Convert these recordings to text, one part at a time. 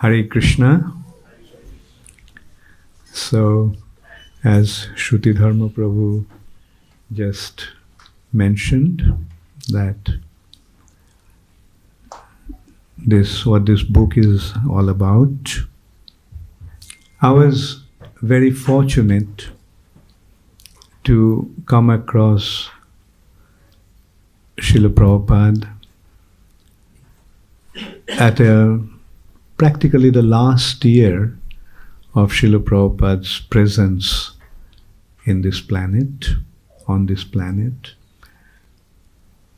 Hare Krishna. So, as Shruti Dharma Prabhu just mentioned, that what this book is all about, I was very fortunate to come across Srila Prabhupada at practically the last year of Srila Prabhupada's presence in this planet, on this planet.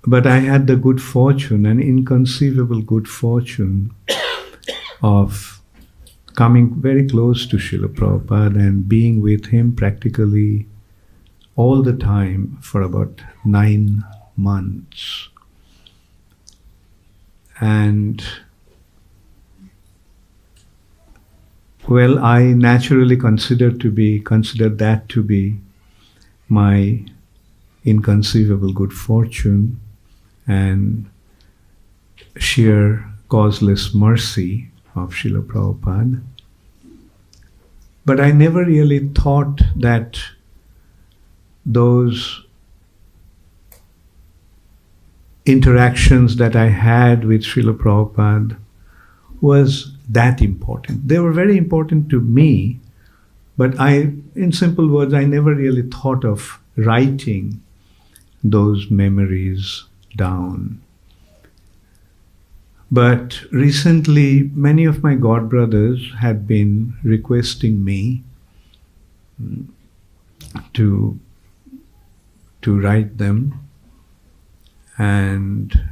But I had the good fortune, an inconceivable good fortune, of coming very close to Srila Prabhupada and being with him practically all the time for about 9 months. And well, I naturally consider that to be my inconceivable good fortune and sheer causeless mercy of Srila Prabhupada. But I never really thought that those interactions that I had with Srila Prabhupada was that important. They were very important to me, but in simple words, I never really thought of writing those memories down. But recently, many of my godbrothers had been requesting me to write them, and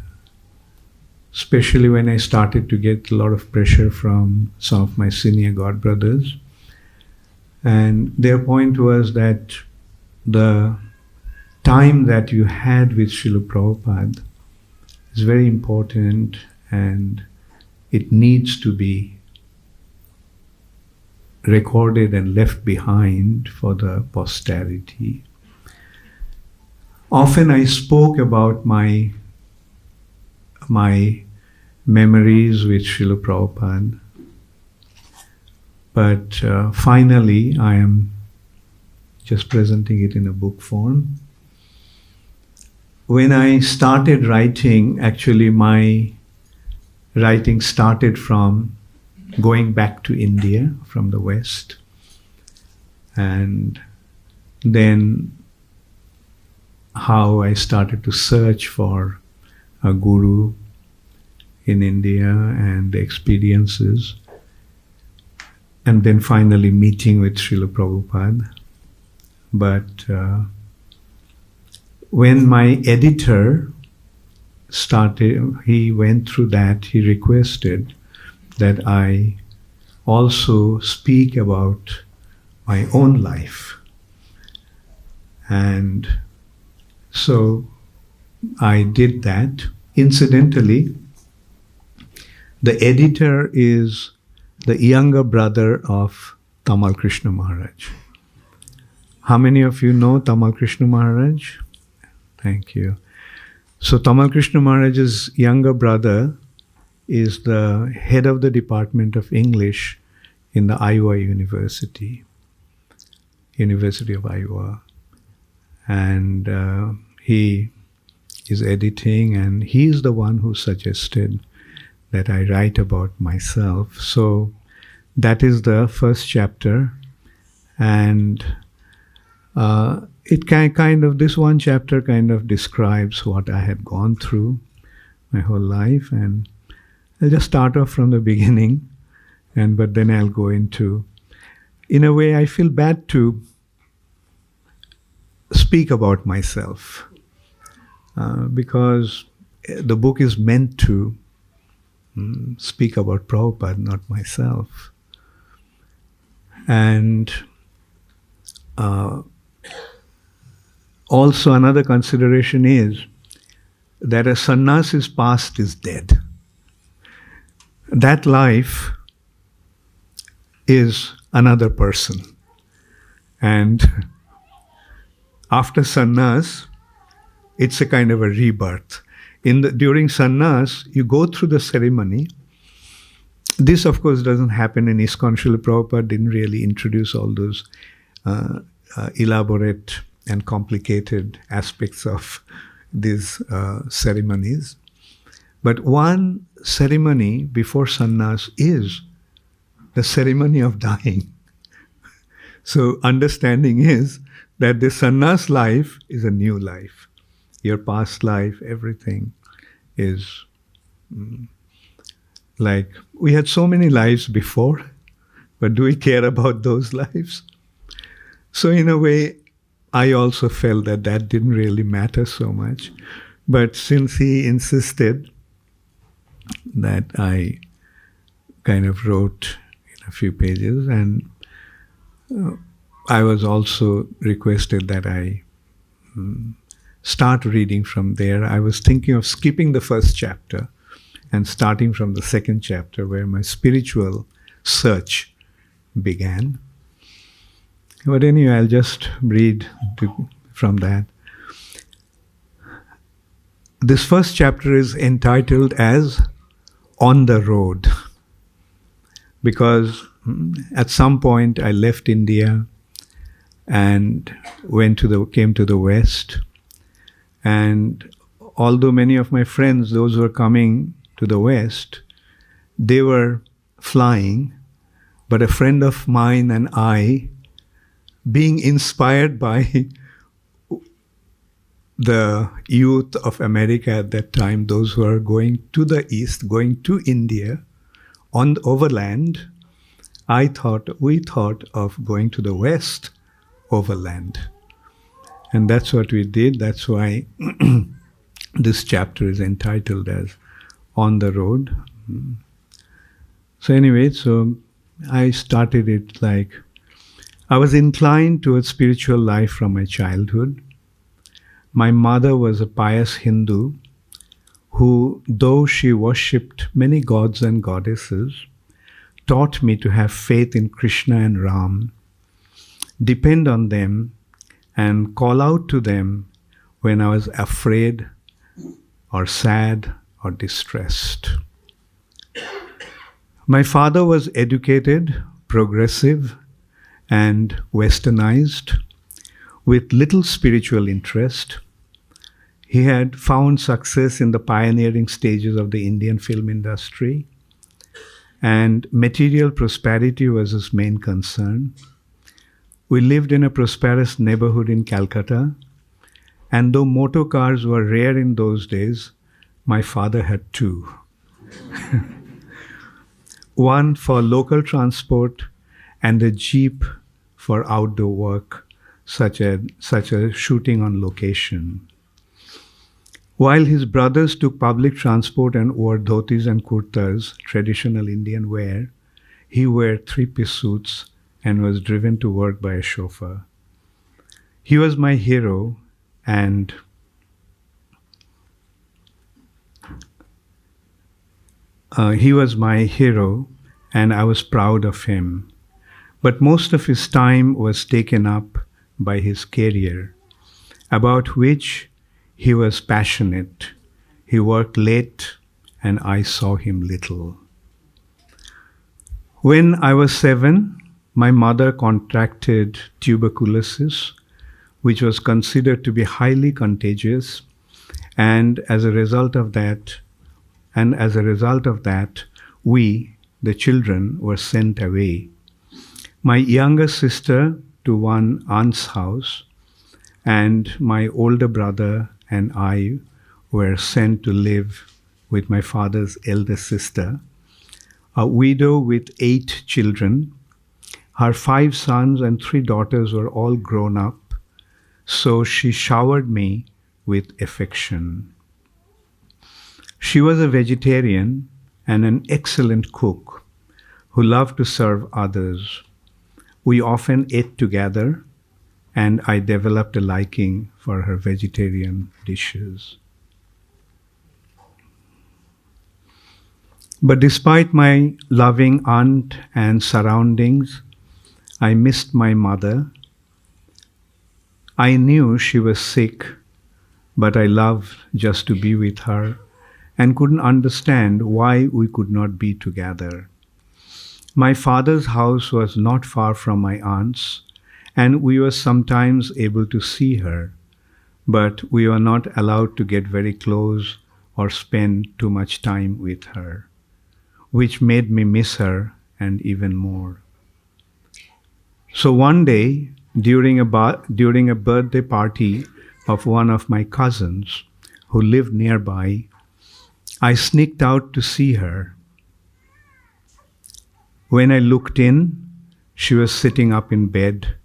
especially when I started to get a lot of pressure from some of my senior godbrothers. And their point was that the time that you had with Srila Prabhupada is very important and it needs to be recorded and left behind for the posterity. Often I spoke about my memories with Srila Prabhupada, but finally I am just presenting it in a book form. When I started writing, actually my writing started from going back to India from the West, and then how I started to search for a guru in India and the experiences, and then finally meeting with Srila Prabhupada. But when my editor started, he went through that, he requested that I also speak about my own life. And so I did that. Incidentally, the editor is the younger brother of Tamal Krishna Maharaj. How many of you know Tamal Krishna Maharaj? Thank you. So Tamal Krishna Maharaj's younger brother is the head of the Department of English in the Iowa University of Iowa. And he is editing, and he is the one who suggested that I write about myself. So that is the first chapter, and this one chapter kind of describes what I had gone through my whole life, and I'll just start off from the beginning, but then I'll go into, in a way I feel bad to speak about myself, because the book is meant to speak about Prabhupada, not myself. And also another consideration is that a sannyasi's past is dead. That life is another person. And after sannyas, it's a kind of a rebirth. During sannyas, you go through the ceremony This, of course, doesn't happen in ISKCON. Srila Prabhupada didn't really introduce all those elaborate and complicated aspects of these ceremonies. But one ceremony before sannyas is the ceremony of dying. So understanding is that the sannyas life is a new life. Your past life, everything is like, we had so many lives before, but do we care about those lives? So in a way, I also felt that that didn't really matter so much. But since he insisted, that I kind of wrote in a few pages, and I was also requested that I start reading from there. I was thinking of skipping the first chapter and starting from the second chapter, where my spiritual search began. But anyway, I'll just read from that. This first chapter is entitled as On the Road, because at some point I left India and came to the West. And although many of my friends, those who were coming to the West, they were flying, but a friend of mine and I, being inspired by the youth of America at that time, those who are going to the East, going to India on the overland, we thought of going to the West overland. And that's what we did. That's why this chapter is entitled as On the Road. So anyway, so I started it like, I was inclined towards spiritual life from my childhood. My mother was a pious Hindu who, though she worshipped many gods and goddesses, taught me to have faith in Krishna and Ram, depend on them, and call out to them when I was afraid or sad or distressed. My father was educated, progressive, and westernized, with little spiritual interest. He had found success in the pioneering stages of the Indian film industry, and material prosperity was his main concern. We lived in a prosperous neighborhood in Calcutta, and though motor cars were rare in those days, my father had two. One for local transport and a jeep for outdoor work, such as shooting on location. While his brothers took public transport and wore dhotis and kurtas, traditional Indian wear, he wore three-piece suits and was driven to work by a chauffeur. He was my hero, and I was proud of him. But most of his time was taken up by his career, about which he was passionate. He worked late, and I saw him little. When I was 7, my mother contracted tuberculosis, which was considered to be highly contagious, and as a result of that, we, the children, were sent away. My younger sister to one aunt's house, and my older brother and I were sent to live with my father's elder sister, a widow with 8 children. Her 5 sons and 3 daughters were all grown up, so she showered me with affection. She was a vegetarian and an excellent cook who loved to serve others. We often ate together, and I developed a liking for her vegetarian dishes. But despite my loving aunt and surroundings, I missed my mother. I knew she was sick, but I loved just to be with her and couldn't understand why we could not be together. My father's house was not far from my aunt's, and we were sometimes able to see her, but we were not allowed to get very close or spend too much time with her, which made me miss her and even more. So one day, during a birthday party of one of my cousins who lived nearby, I sneaked out to see her. When I looked in, she was sitting up in bed,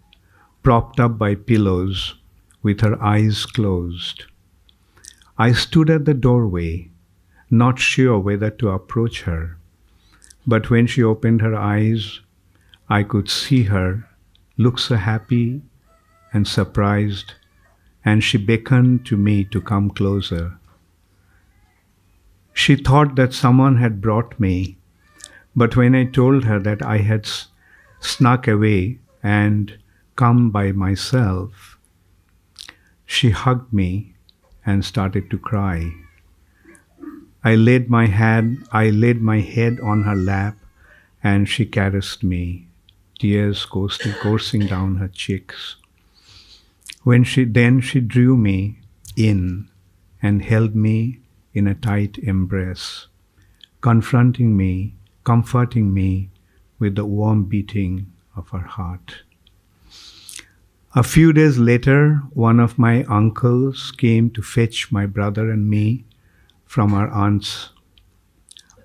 propped up by pillows, with her eyes closed. I stood at the doorway, not sure whether to approach her, but when she opened her eyes, I could see her look so happy and surprised, and she beckoned to me to come closer. She thought that someone had brought me, but when I told her that I had snuck away and come by myself, she hugged me and started to cry. I laid my head on her lap, and she caressed me, tears coursing down her cheeks. Then she drew me in and held me in a tight embrace, comforting me with the warm beating of her heart. A few days later, one of my uncles came to fetch my brother and me from our aunt's.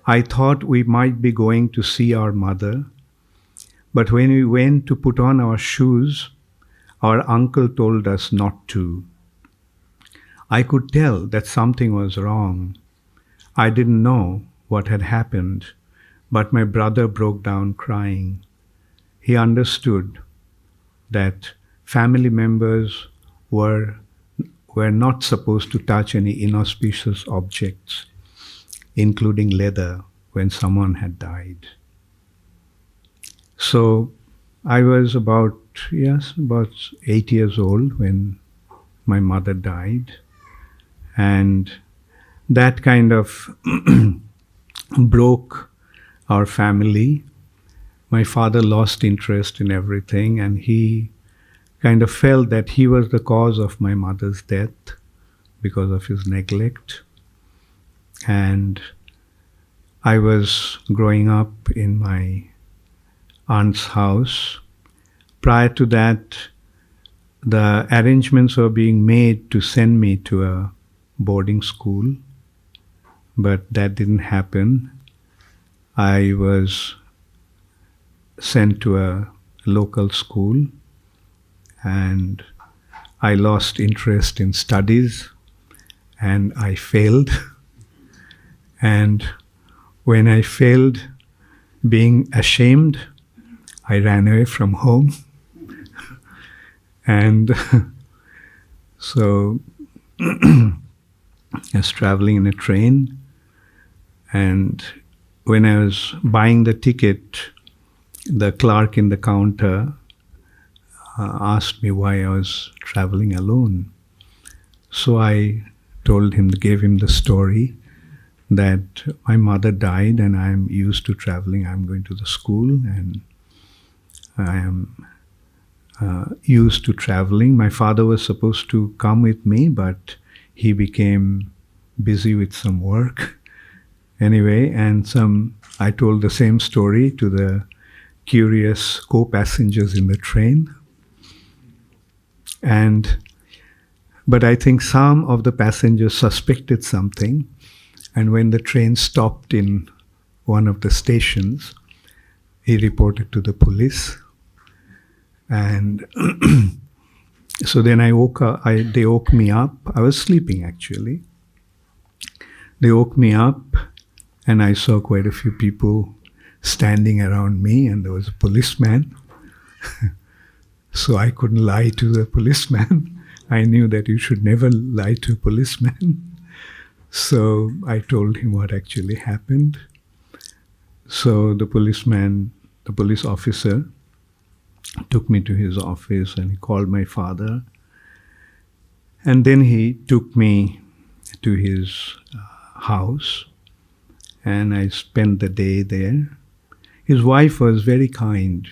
I thought we might be going to see our mother, but when we went to put on our shoes, our uncle told us not to. I could tell that something was wrong. I didn't know what had happened, but my brother broke down crying. He understood that family members were not supposed to touch any inauspicious objects, including leather, when someone had died. So I was about 8 years old when my mother died, and that kind of broke our family. My father lost interest in everything, and he kind of felt that he was the cause of my mother's death because of his neglect. And I was growing up in my aunt's house. Prior to that, the arrangements were being made to send me to a boarding school, but that didn't happen. I was sent to a local school, and I lost interest in studies, and I failed. And when I failed, being ashamed, I ran away from home. And so I was traveling in a train, and when I was buying the ticket, the clerk in the counter asked me why I was traveling alone. So I gave him the story that my mother died and I'm used to traveling. I'm going to the school and I am used to traveling. My father was supposed to come with me, but he became busy with some work. Anyway, I told the same story to the curious co-passengers in the train. But I think some of the passengers suspected something, and when the train stopped in one of the stations, he reported to the police. And so then I woke up. They woke me up. I was sleeping actually. They woke me up, and I saw quite a few people standing around me, and there was a policeman. So I couldn't lie to the policeman. I knew that you should never lie to a policeman. So I told him what actually happened. So the police officer, took me to his office and he called my father. And then he took me to his house, and I spent the day there. His wife was very kind.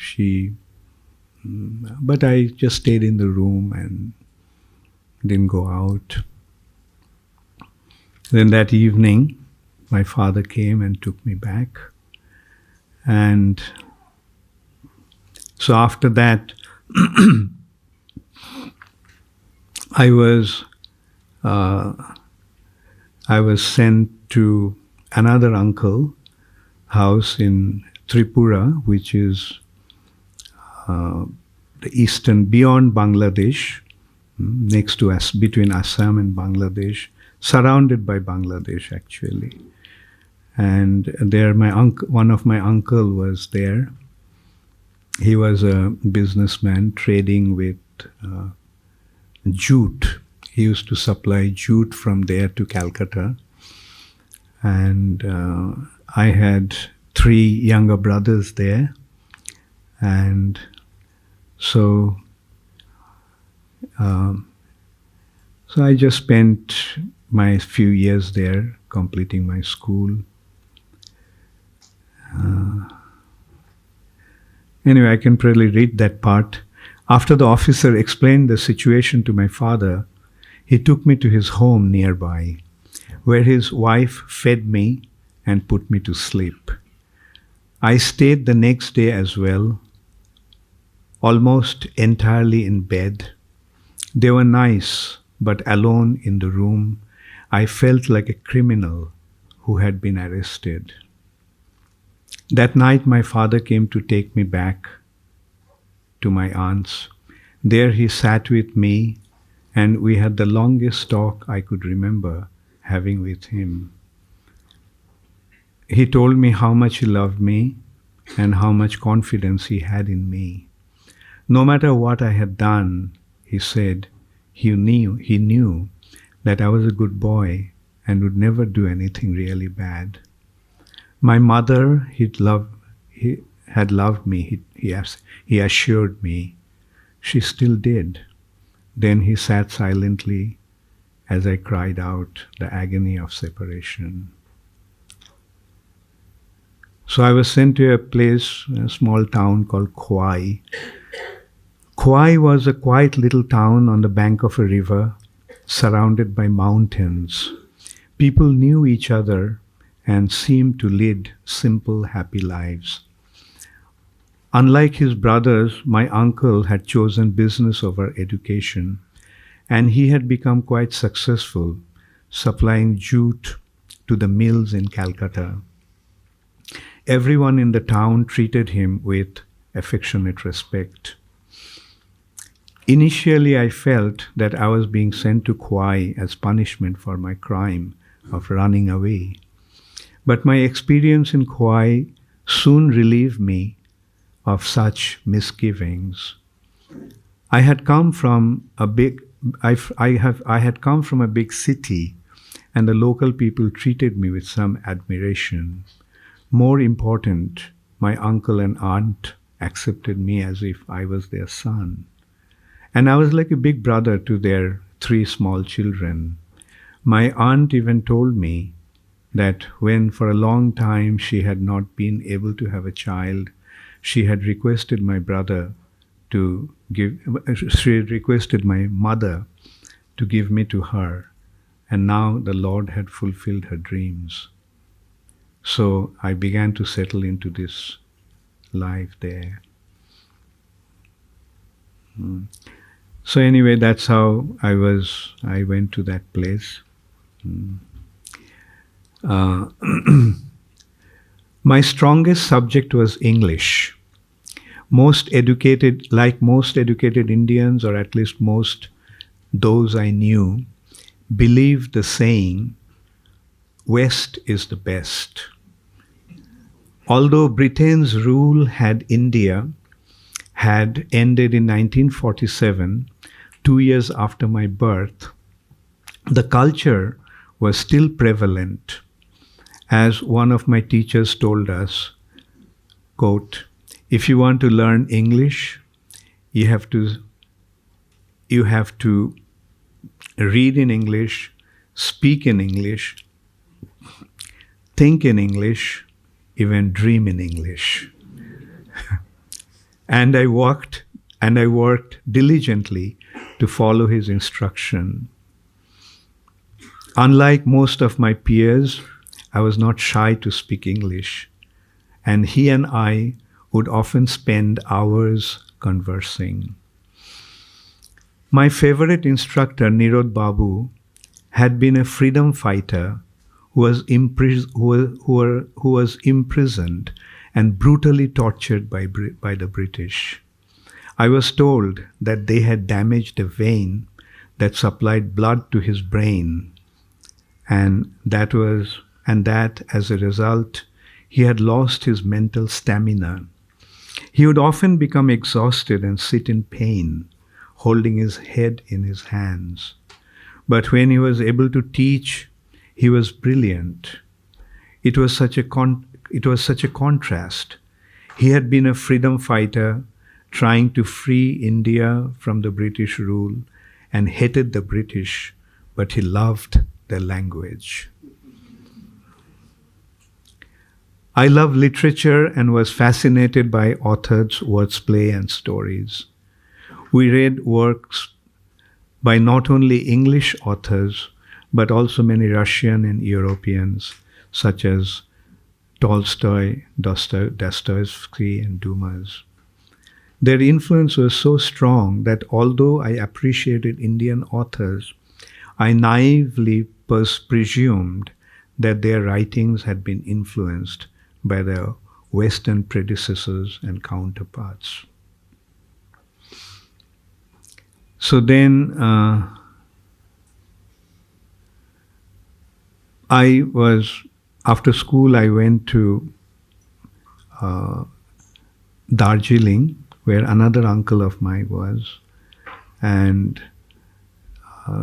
But I just stayed in the room and didn't go out. Then that evening, my father came and took me back. And so after that, I was sent to another uncle house in Tripura, which is the eastern, beyond Bangladesh, next to us, between Assam and Bangladesh, surrounded by Bangladesh actually. And there, one of my uncle was there. He was a businessman trading with jute. He used to supply jute from there to Calcutta. And I had 3 younger brothers there. And so I just spent my few years there, completing my school. Anyway, I can probably read that part. After the officer explained the situation to my father, he took me to his home nearby, where his wife fed me and put me to sleep. I stayed the next day as well, almost entirely in bed. They were nice, but alone in the room, I felt like a criminal who had been arrested. That night, my father came to take me back to my aunt's. There he sat with me, and we had the longest talk I could remember having with him. He told me how much he loved me and how much confidence he had in me. No matter what I had done, he said, he knew that I was a good boy and would never do anything really bad. My mother, he had loved me, he assured me. She still did. Then he sat silently as I cried out the agony of separation. So I was sent to a place, a small town called Khwai. Khwai was a quiet little town on the bank of a river, surrounded by mountains. People knew each other and seemed to lead simple, happy lives. Unlike his brothers, my uncle had chosen business over education, and he had become quite successful, supplying jute to the mills in Calcutta. Everyone in the town treated him with affectionate respect. Initially, I felt that I was being sent to Khwai as punishment for my crime of running away. But my experience in Khwai soon relieved me of such misgivings. I had come from a big city, and the local people treated me with some admiration. More important, my uncle and aunt accepted me as if I was their son. And I was like a big brother to their 3 small children. My aunt even told me that when for a long time she had not been able to have a child, she had requested my mother to give me to her, and now the Lord had fulfilled her dreams. So I began to settle into this life there. So anyway, that's how I went to that place. My strongest subject was English. Most educated Indians, or at least most those I knew, believed the saying, West is the best. Although Britain's rule had ended in 1947, 2 years after my birth, the culture was still prevalent. As one of my teachers told us, quote, if you want to learn English, you have to read in English, speak in English, think in English, even dream in English. And I worked diligently to follow his instruction. Unlike most of my peers, I was not shy to speak English, and he and I would often spend hours conversing. My favorite instructor, Nirod Babu, had been a freedom fighter who was imprisoned and brutally tortured by the British. I was told that they had damaged a vein that supplied blood to his brain, and that as a result, he had lost his mental stamina. He would often become exhausted and sit in pain, holding his head in his hands. But when he was able to teach, he was brilliant. It was such a contrast. He had been a freedom fighter trying to free India from the British rule and hated the British, but he loved their language. I loved literature and was fascinated by authors' wordplay and stories. We read works by not only English authors, but also many Russian and Europeans, such as Tolstoy, Dostoevsky, and Dumas. Their influence was so strong that although I appreciated Indian authors, I naively presumed that their writings had been influenced by their Western predecessors and counterparts. So then after school I went to Darjeeling, where another uncle of mine was, and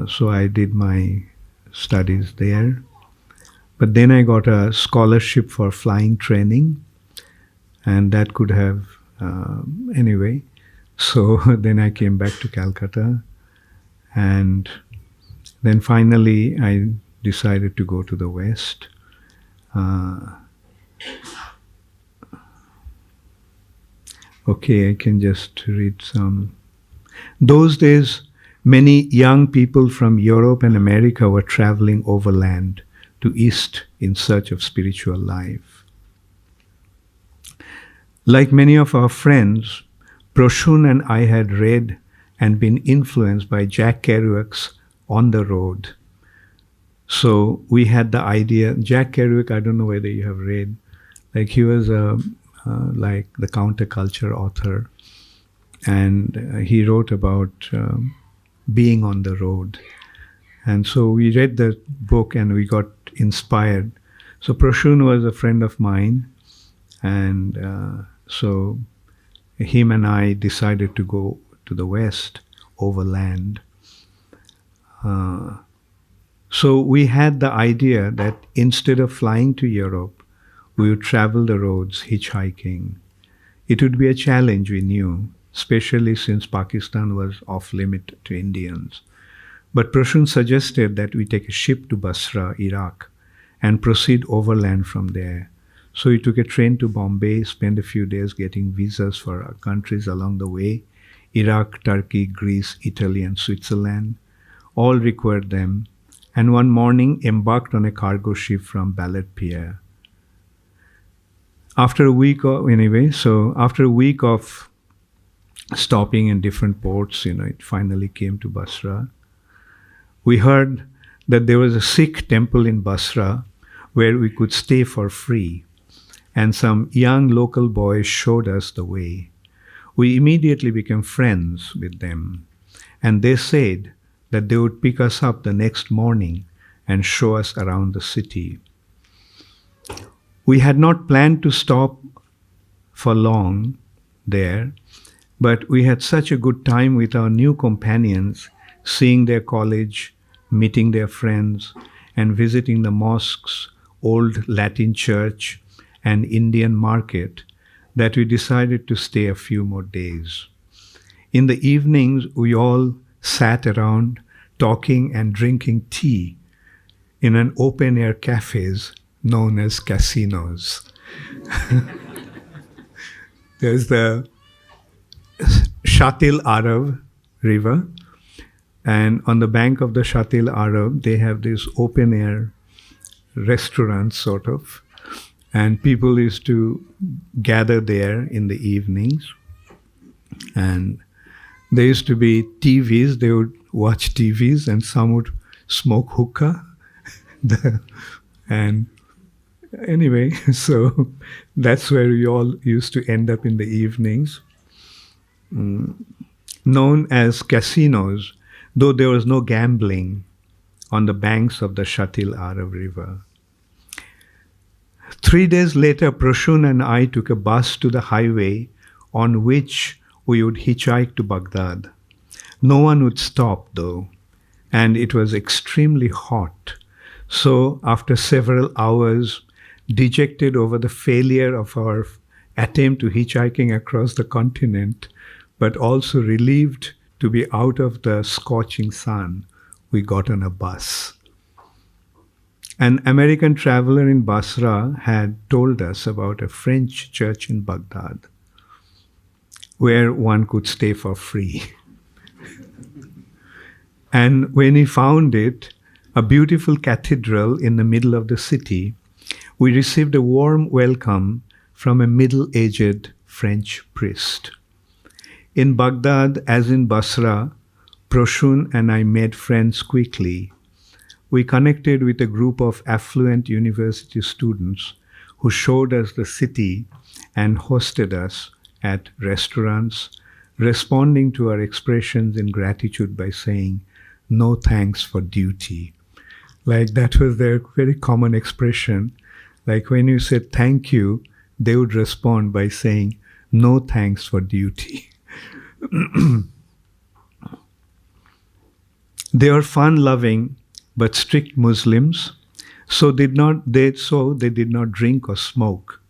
so I did my studies there. But then I got a scholarship for flying training, and that could have, anyway. So then I came back to Calcutta, and then finally I decided to go to the West. Okay, I can just read some. Those days, many young people from Europe and America were traveling overland to East in search of spiritual life. Like many of our friends, Proshun and I had read and been influenced by Jack Kerouac's On the Road. So we had the idea, Jack Kerouac, I don't know whether you have read, like he was like the counterculture author, and he wrote about being on the road. And so we read the book and we got inspired. So Proshun was a friend of mine, and so him and I decided to go to the West overland. So we had the idea that instead of flying to Europe, we would travel the roads hitchhiking. It would be a challenge, we knew, especially since Pakistan was off limit to Indians. But Proshun suggested that we take a ship to Basra, Iraq, and proceed overland from there. So we took a train to Bombay, spent a few days getting visas for our countries along the way. Iraq, Turkey, Greece, Italy, and Switzerland all required them, and one morning embarked on a cargo ship from Ballet Pier. After a week of stopping in different ports, it finally came to Basra. We heard that there was a Sikh temple in Basra where we could stay for free, and some young local boys showed us the way. We immediately became friends with them, and they said that they would pick us up the next morning and show us around the city. We had not planned to stop for long there, but we had such a good time with our new companions, seeing their college, meeting their friends, and visiting the mosques, old Latin church, and Indian market, that we decided to stay a few more days. In the evenings, we all sat around talking and drinking tea in an open-air cafes known as casinos. There's the Shatil Arav river. And on the bank of the Shatil Arav, they have this open air restaurant sort of. And people used to gather there in the evenings. And there used to be TVs. They would watch TVs and some would smoke hookah. And anyway, so that's where we all used to end up in the evenings. Known as casinos, though there was no gambling on the banks of the Shatil Arav river. 3 days later, Prashun and I took a bus to the highway on which we would hitchhike to Baghdad. No one would stop though, and it was extremely hot. So after several hours, dejected over the failure of our attempt to hitchhiking across the continent, but also relieved to be out of the scorching sun, we got on a bus. An American traveler in Basra had told us about a French church in Baghdad where one could stay for free. And when we found it, a beautiful cathedral in the middle of the city, we received a warm welcome from a middle-aged French priest. In Baghdad, as in Basra, Prashun and I made friends quickly. We connected with a group of affluent university students who showed us the city and hosted us at restaurants, responding to our expressions in gratitude by saying, "No thanks for duty." Like that was their very common expression. Like when you said thank you, they would respond by saying, "No thanks for duty." They are fun-loving but strict Muslims, so they did not drink or smoke.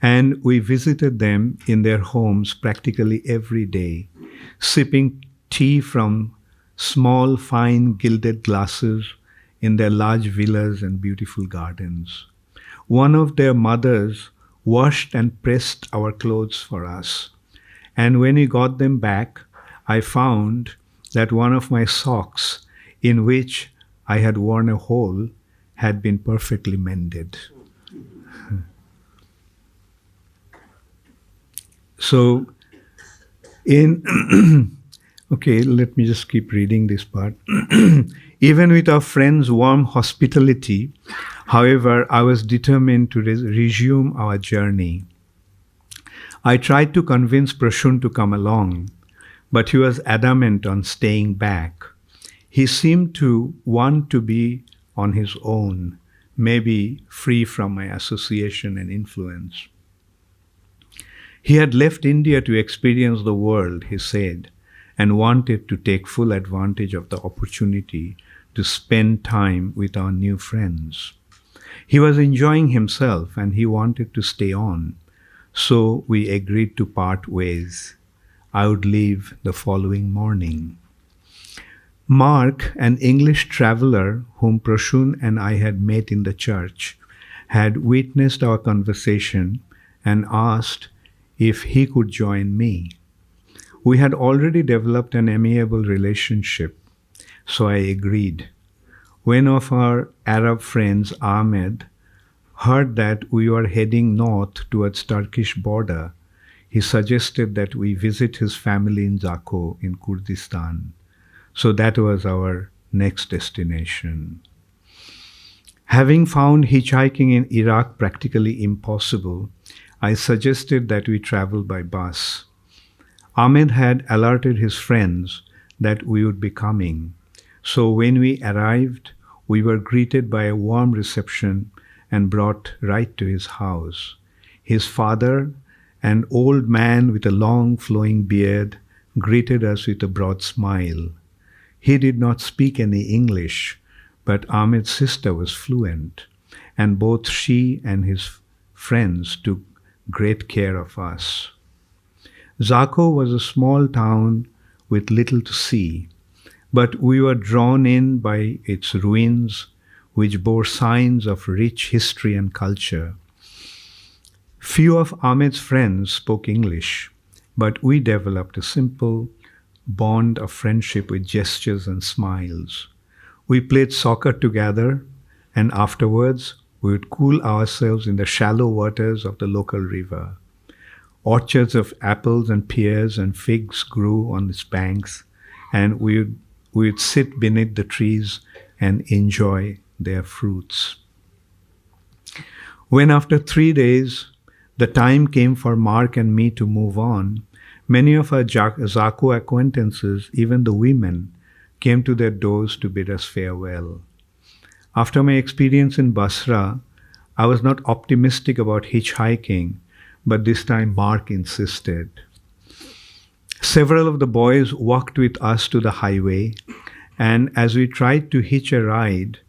And we visited them in their homes practically every day, sipping tea from small, fine, gilded glasses in their large villas and beautiful gardens. One of their mothers washed and pressed our clothes for us. And when we got them back, I found that one of my socks, in which I had worn a hole, had been perfectly mended. So, okay, let me just keep reading this part. Even with our friends' warm hospitality, however, I was determined to resume our journey. I tried to convince Prashun to come along, but he was adamant on staying back. He seemed to want to be on his own, maybe free from my association and influence. He had left India to experience the world, he said, and wanted to take full advantage of the opportunity to spend time with our new friends. He was enjoying himself and he wanted to stay on, so we agreed to part ways. I would leave the following morning. Mark, an English traveler whom Prashun and I had met in the church, had witnessed our conversation and asked if he could join me. We had already developed an amiable relationship, so I agreed. When one of our Arab friends, Ahmed, heard that we were heading north towards Turkish border, he suggested that we visit his family in Zako in Kurdistan. So that was our next destination. Having found hitchhiking in Iraq practically impossible, I suggested that we travel by bus. Ahmed had alerted his friends that we would be coming. So when we arrived, we were greeted by a warm reception and brought right to his house. His father, an old man with a long flowing beard, greeted us with a broad smile. He did not speak any English, but Ahmed's sister was fluent, and both she and his friends took great care of us. Zako was a small town with little to see, but we were drawn in by its ruins, which bore signs of rich history and culture. Few of Ahmed's friends spoke English, but we developed a simple bond of friendship with gestures and smiles. We played soccer together, and afterwards we would cool ourselves in the shallow waters of the local river. Orchards of apples and pears and figs grew on its banks, and we would sit beneath the trees and enjoy their fruits. When after 3 days the time came for Mark and me to move on, many of our Zako acquaintances, even the women, came to their doors to bid us farewell. After my experience in Basra, I was not optimistic about hitchhiking, but this time Mark insisted. Several of the boys walked with us to the highway, and as we tried to hitch a ride,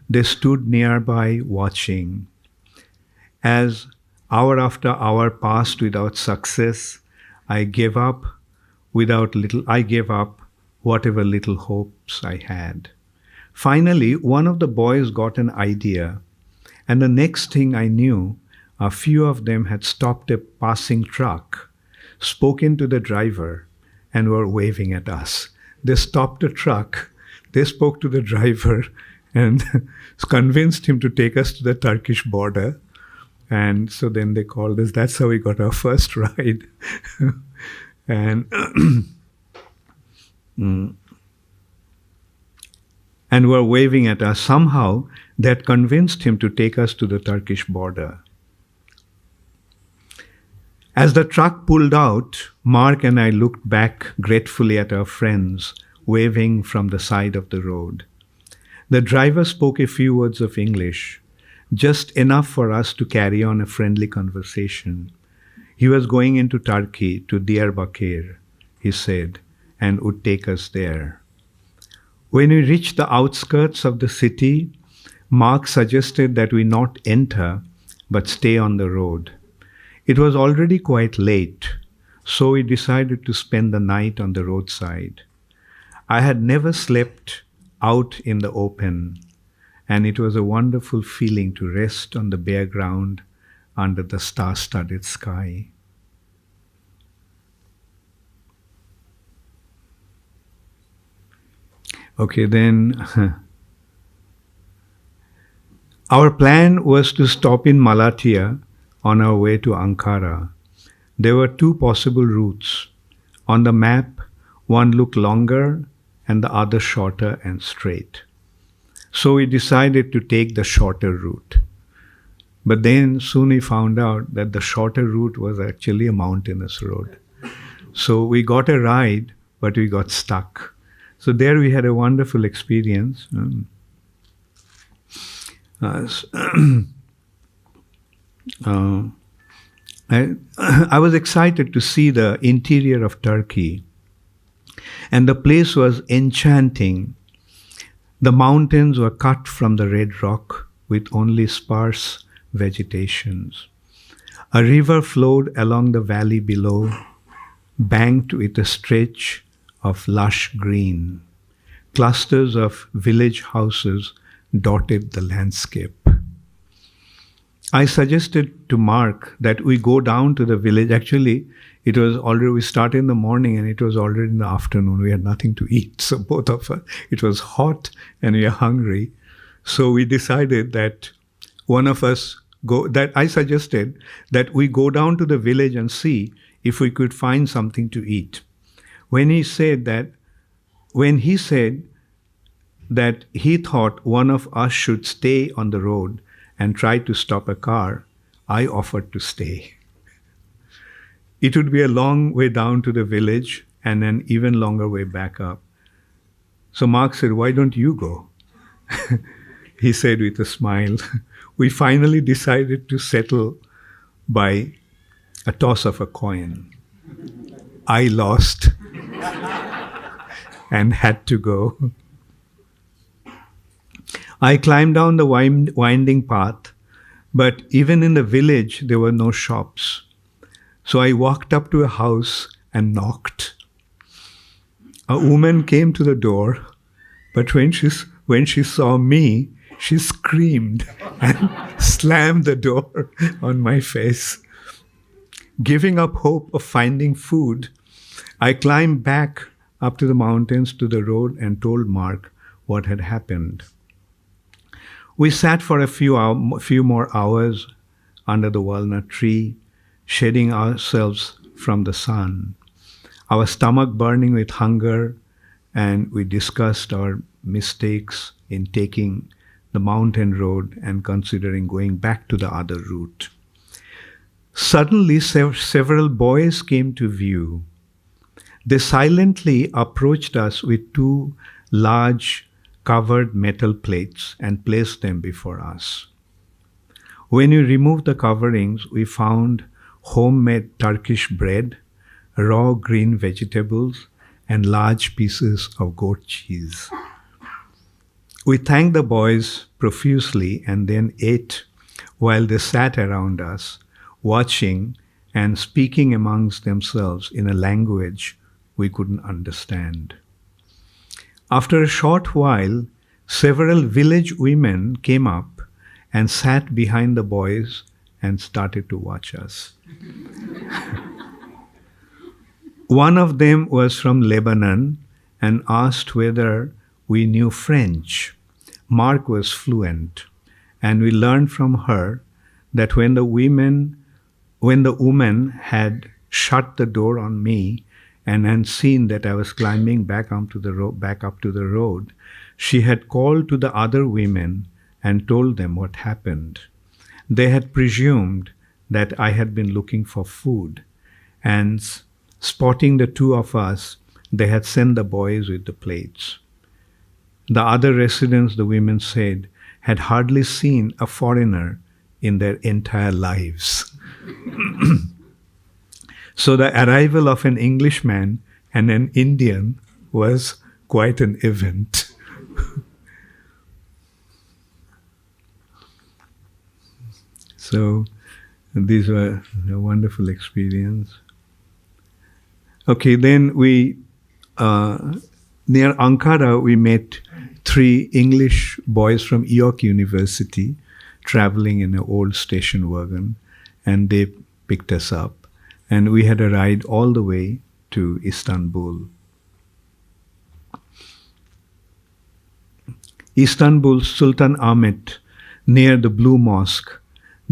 they stood nearby watching. As hour after hour passed without success, I gave up whatever little hopes I had. Finally, one of the boys got an idea, and the next thing I knew, a few of them had stopped a passing truck, spoken to the driver, and were waving at us. They stopped the truck, they spoke to the driver, and convinced him to take us to the Turkish border. And so then they called us. That's how we got our first ride. And were waving at us. Somehow that convinced him to take us to the Turkish border. As the truck pulled out, Mark and I looked back gratefully at our friends waving from the side of the road. The driver spoke a few words of English, just enough for us to carry on a friendly conversation. He was going into Turkey to Diyarbakir, he said, and would take us there. When we reached the outskirts of the city, Mark suggested that we not enter, but stay on the road. It was already quite late, so we decided to spend the night on the roadside. I had never slept out in the open, and it was a wonderful feeling to rest on the bare ground under the star-studded sky. Okay, then our plan was to stop in Malatya on our way to Ankara. There were two possible routes. On the map, one looked longer and the other shorter and straight. So we decided to take the shorter route. But then soon we found out that the shorter route was actually a mountainous road. So we got a ride, but we got stuck. So there we had a wonderful experience. I was excited to see the interior of Turkey, and the place was enchanting. The mountains were cut from the red rock with only sparse vegetations. A river flowed along the valley below, banked with a stretch of lush green. Clusters of village houses dotted the landscape. I suggested to Mark that we go down to the village. Actually, it was already, we started in the morning and it was already in the afternoon. We had nothing to eat. So both of us, it was hot and we were hungry. So we decided that one of us I suggested that we go down to the village and see if we could find something to eat. When he said that he thought one of us should stay on the road and try to stop a car, I offered to stay. It would be a long way down to the village and an even longer way back up. So Mark said, "Why don't you go?" He said with a smile. We finally decided to settle by a toss of a coin. I lost and had to go. I climbed down the winding path, but even in the village there were no shops. So I walked up to a house and knocked. A woman came to the door, but when she saw me, she screamed and slammed the door on my face. Giving up hope of finding food, I climbed back up to the mountains to the road and told Mark what had happened. We sat for a few more hours under the walnut tree, shading ourselves from the sun, our stomach burning with hunger, and we discussed our mistakes in taking the mountain road and considering going back to the other route. Suddenly, several boys came to view. They silently approached us with two large covered metal plates and placed them before us. When we removed the coverings, we found homemade Turkish bread, raw green vegetables, and large pieces of goat cheese. We thanked the boys profusely and then ate while they sat around us, watching and speaking amongst themselves in a language we couldn't understand. After a short while, several village women came up and sat behind the boys and started to watch us. One of them was from Lebanon and asked whether we knew French. Mark was fluent, and we learned from her that when the woman had shut the door on me and had seen that I was climbing back up to the road, she had called to the other women and told them what happened. They had presumed that I had been looking for food, and spotting the two of us, they had sent the boys with the plates. The other residents, the women said, had hardly seen a foreigner in their entire lives. So the arrival of an Englishman and an Indian was quite an event. So these were a wonderful experience. Okay, then we, near Ankara, we met 3 English boys from York University traveling in an old station wagon, and they picked us up. And we had a ride all the way to Istanbul. Istanbul's Sultan Ahmet, near the Blue Mosque,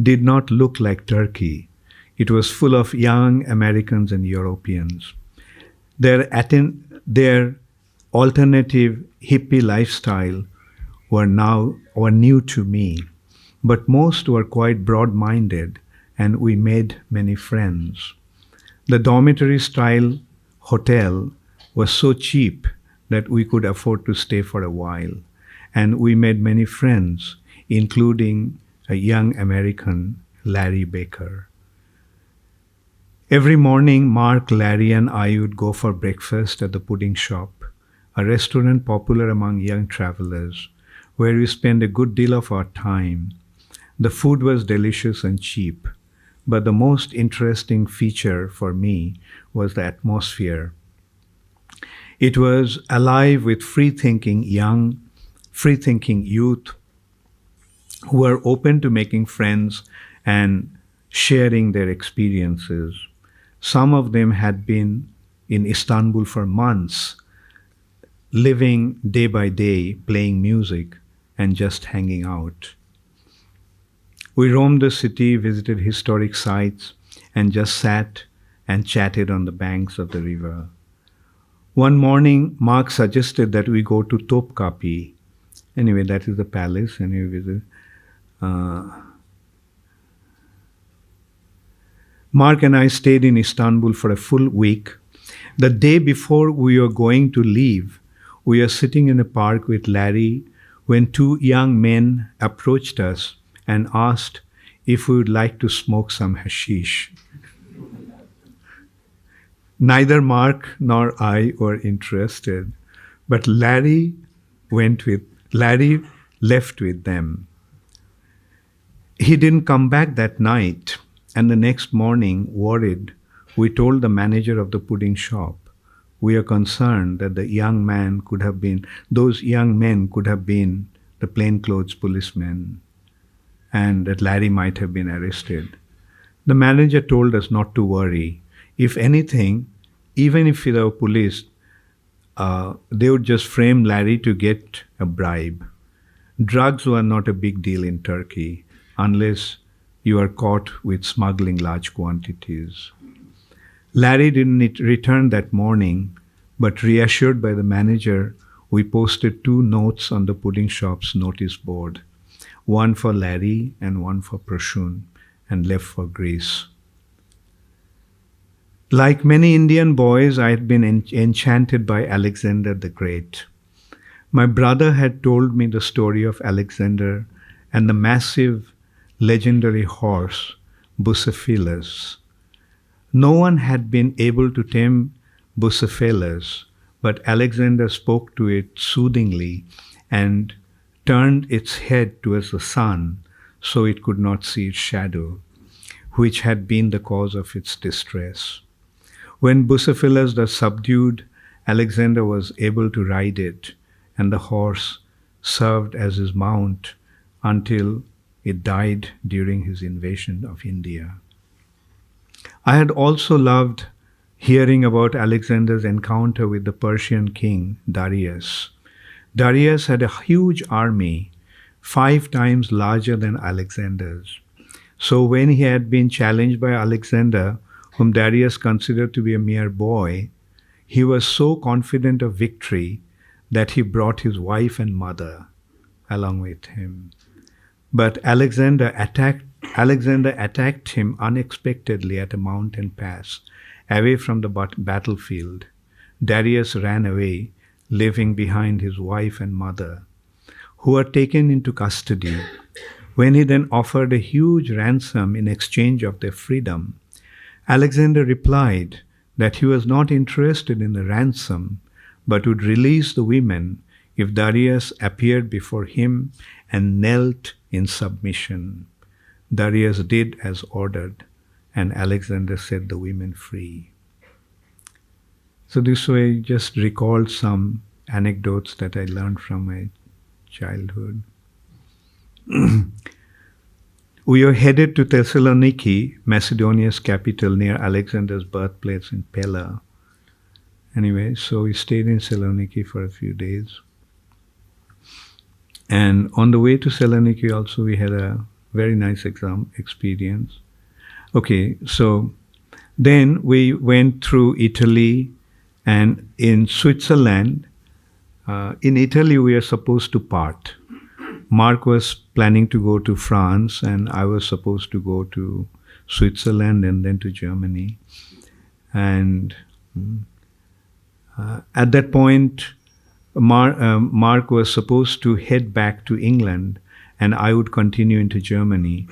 did not look like Turkey. It was full of young Americans and Europeans. Their alternative hippie lifestyle were new to me, but most were quite broad-minded, and we made many friends. The dormitory-style hotel was so cheap that we could afford to stay for a while, and we made many friends, including a young American, Larry Baker. Every morning, Mark, Larry, and I would go for breakfast at the pudding shop, a restaurant popular among young travelers, where we spent a good deal of our time. The food was delicious and cheap, but the most interesting feature for me was the atmosphere. It was alive with free-thinking youth who were open to making friends and sharing their experiences. Some of them had been in Istanbul for months, living day by day, playing music, and just hanging out. We roamed the city, visited historic sites, and just sat and chatted on the banks of the river. One morning, Mark suggested that we go to Topkapi. Anyway, that is the palace, and we visited. Mark and I stayed in Istanbul for a full week. The day before we were going to leave, we were sitting in a park with Larry when 2 young men approached us and asked if we would like to smoke some hashish. Neither Mark nor I were interested, but Larry left with them. He didn't come back that night, and the next morning, worried, we told the manager of the pudding shop, we are concerned that those young men could have been the plainclothes policemen, and that Larry might have been arrested. The manager told us not to worry. If anything, even if there were police, they would just frame Larry to get a bribe. Drugs were not a big deal in Turkey unless you are caught with smuggling large quantities. Larry didn't return that morning, but reassured by the manager, we posted 2 notes on the pudding shop's notice board, one for Larry and one for Prashun, and left for Greece. Like many Indian boys, I had been enchanted by Alexander the Great. My brother had told me the story of Alexander and the massive, legendary horse, Bucephalus. No one had been able to tame Bucephalus, but Alexander spoke to it soothingly and turned its head towards the sun so it could not see its shadow, which had been the cause of its distress. When Bucephalus was subdued, Alexander was able to ride it, and the horse served as his mount until it died during his invasion of India. I had also loved hearing about Alexander's encounter with the Persian king Darius. Darius had a huge army, 5 times larger than Alexander's. So when he had been challenged by Alexander, whom Darius considered to be a mere boy, he was so confident of victory that he brought his wife and mother along with him. But Alexander attacked him unexpectedly at a mountain pass, away from the battlefield. Darius ran away, leaving behind his wife and mother, who were taken into custody. When he then offered a huge ransom in exchange of their freedom, Alexander replied that he was not interested in the ransom, but would release the women if Darius appeared before him and knelt in submission. Darius did as ordered, and Alexander set the women free. So this way just recalled some anecdotes that I learned from my childhood. We were headed to Thessaloniki, Macedonia's capital, near Alexander's birthplace in Pella. Anyway, so we stayed in Thessaloniki for a few days. And on the way to Thessaloniki also we had a very nice exam experience. Okay, so then we went through Italy, and in Switzerland, in Italy we were supposed to part. Mark was planning to go to France, and I was supposed to go to Switzerland and then to Germany. And at that point, Mark was supposed to head back to England, and I would continue into Germany.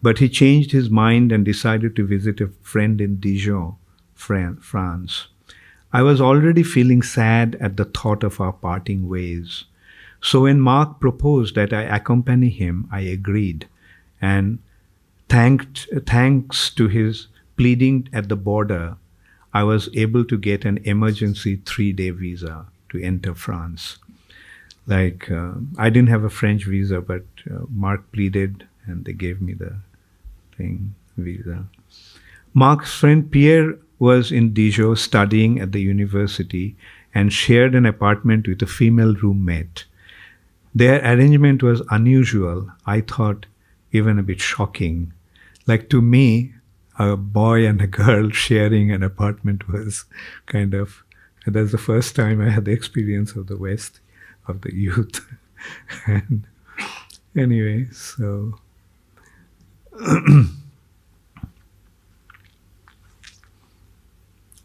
But he changed his mind and decided to visit a friend in Dijon, France. I was already feeling sad at the thought of our parting ways. So when Mark proposed that I accompany him, I agreed, and thanks to his pleading at the border, I was able to get an emergency 3-day visa to enter France. Like, I didn't have a French visa, but Mark pleaded and they gave me the visa. Mark's friend Pierre was in Dijon studying at the university and shared an apartment with a female roommate. Their arrangement was unusual, I thought even a bit shocking. Like, to me, a boy and a girl sharing an apartment was kind of, that's the first time I had the experience of the West, of the youth. And anyway, so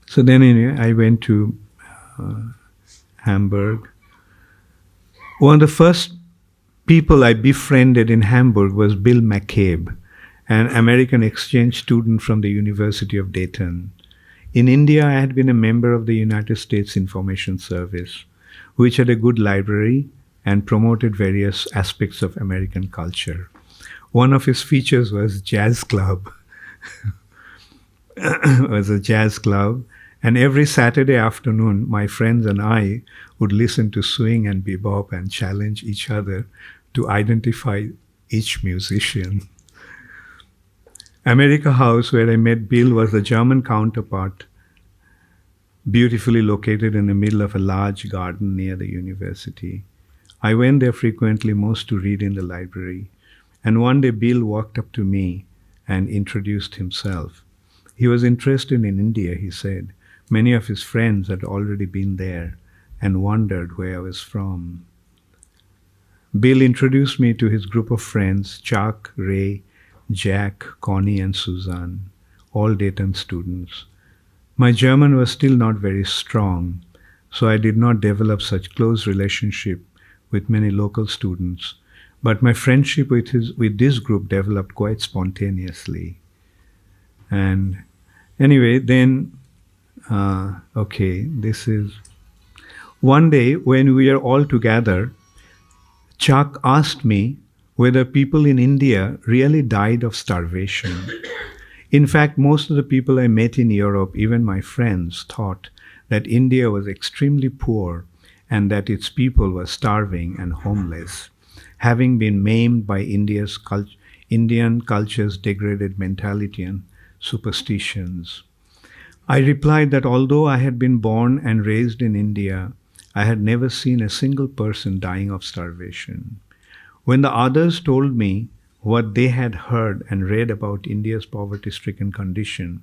so then anyway, I went to Hamburg. One of the first people I befriended in Hamburg was Bill McCabe, an American exchange student from the University of Dayton. In India, I had been a member of the United States Information Service, which had a good library and promoted various aspects of American culture. One of its features was jazz club. It was a jazz club, and every Saturday afternoon, my friends and I would listen to swing and bebop and challenge each other to identify each musician. America House, where I met Bill, was the German counterpart, beautifully located in the middle of a large garden near the university. I went there frequently, most to read in the library. And one day Bill walked up to me and introduced himself. He was interested in India, he said. Many of his friends had already been there and wondered where I was from. Bill introduced me to his group of friends, Chuck, Ray, Jack, Connie, and Suzanne, all Dayton students. My German was still not very strong, so I did not develop such close relationship with many local students, but my friendship with this group developed quite spontaneously. And anyway, then, this is... One day, when we were all together, Chuck asked me whether people in India really died of starvation. In fact, most of the people I met in Europe, even my friends, thought that India was extremely poor and that its people were starving and homeless, having been maimed by Indian culture's degraded mentality and superstitions. I replied that although I had been born and raised in India, I had never seen a single person dying of starvation. When the others told me what they had heard and read about India's poverty-stricken condition,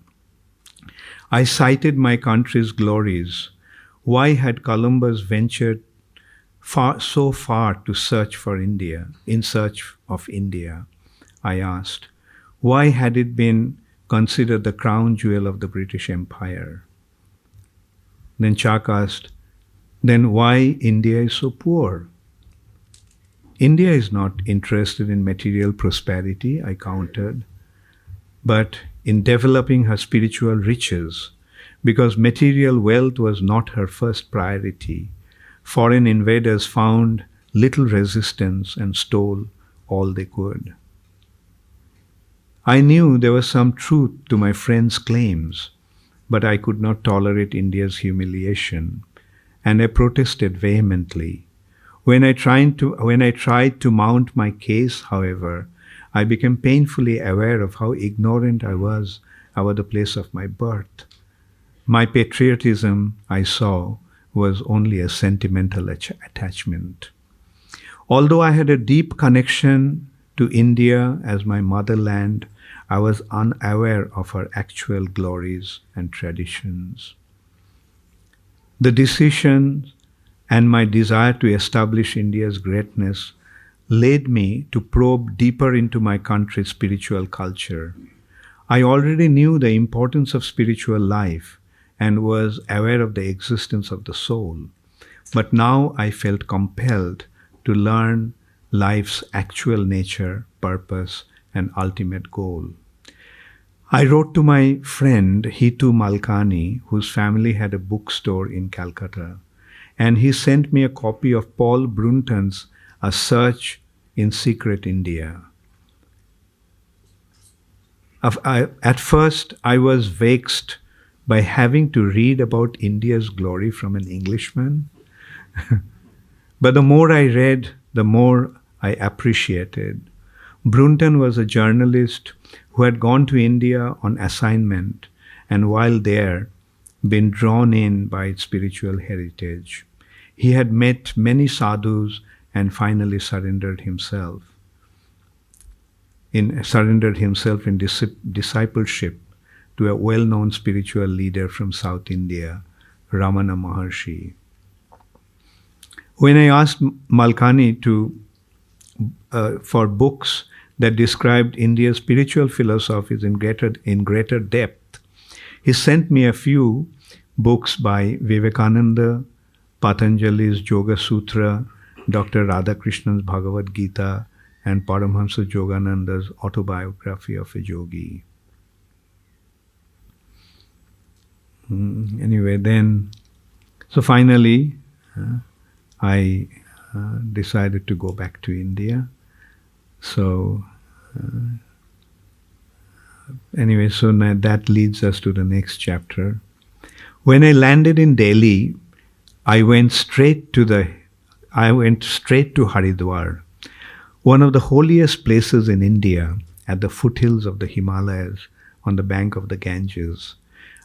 I cited my country's glories. Why had Columbus ventured so far to search for India, in search of India? I asked. Why had it been considered the crown jewel of the British Empire? Then Chuck asked, then why India is so poor? India is not interested in material prosperity, I countered, but in developing her spiritual riches, because material wealth was not her first priority. Foreign invaders found little resistance and stole all they could. I knew there was some truth to my friend's claims, but I could not tolerate India's humiliation, and I protested vehemently. When I tried to mount my case, however, I became painfully aware of how ignorant I was about the place of my birth. My patriotism, I saw, was only a sentimental attachment. Although I had a deep connection to India as my motherland, I was unaware of her actual glories and traditions. The decision and my desire to establish India's greatness led me to probe deeper into my country's spiritual culture. I already knew the importance of spiritual life and was aware of the existence of the soul, but now I felt compelled to learn life's actual nature, purpose, and ultimate goal. I wrote to my friend Hitu Malkani, whose family had a bookstore in Calcutta, and he sent me a copy of Paul Brunton's A Search in Secret India. At first, I was vexed by having to read about India's glory from an Englishman. But the more I read, the more I appreciated. Brunton was a journalist who had gone to India on assignment and while there, been drawn in by its spiritual heritage. He had met many sadhus and finally surrendered himself in discipleship to a well-known spiritual leader from South India, Ramana Maharshi. When I asked Malkani for books that described India's spiritual philosophies in greater depth, he sent me a few books by Vivekananda, Patanjali's Yoga Sutra, Dr. Radhakrishnan's Bhagavad Gita, and Paramahamsa Yogananda's Autobiography of a Yogi. Anyway, then, so finally, I decided to go back to India. So, anyway, so now that leads us to the next chapter. When I landed in Delhi, I went straight to Haridwar, one of the holiest places in India at the foothills of the Himalayas on the bank of the Ganges.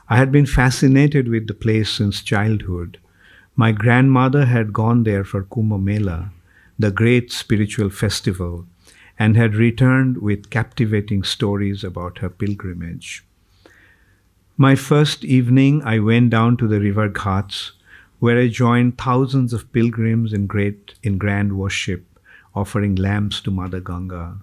I had been fascinated with the place since childhood. My grandmother had gone there for Kumbh Mela, the great spiritual festival, and had returned with captivating stories about her pilgrimage. My first evening, I went down to the river Ghats, where I joined thousands of pilgrims in grand worship, offering lamps to Mother Ganga.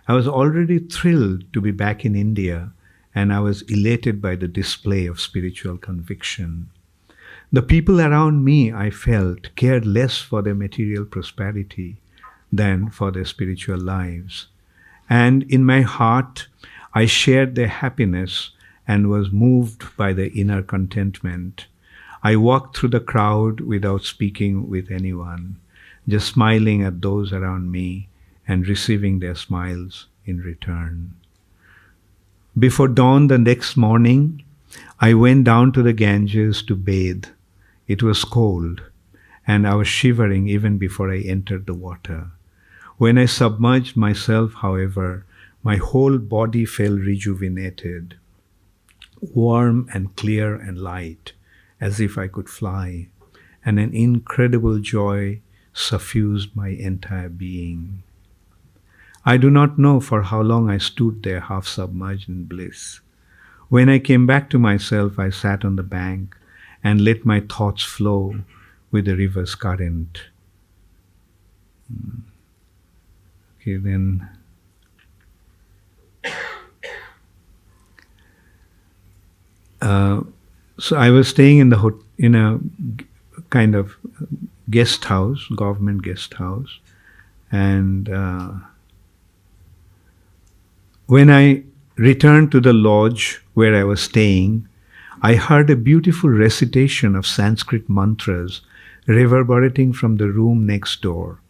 I was already thrilled to be back in India, and I was elated by the display of spiritual conviction. The people around me, I felt, cared less for their material prosperity than for their spiritual lives. And in my heart, I shared their happiness and was moved by their inner contentment. I walked through the crowd without speaking with anyone, just smiling at those around me and receiving their smiles in return. Before dawn the next morning, I went down to the Ganges to bathe. It was cold, and I was shivering even before I entered the water. When I submerged myself, however, my whole body felt rejuvenated, warm and clear and light, as if I could fly, and an incredible joy suffused my entire being. I do not know for how long I stood there half submerged in bliss. When I came back to myself, I sat on the bank and let my thoughts flow with the river's current. Okay, then. So I was staying in a kind of guest house, government guest house, and when I returned to the lodge where I was staying, I heard a beautiful recitation of Sanskrit mantras reverberating from the room next door.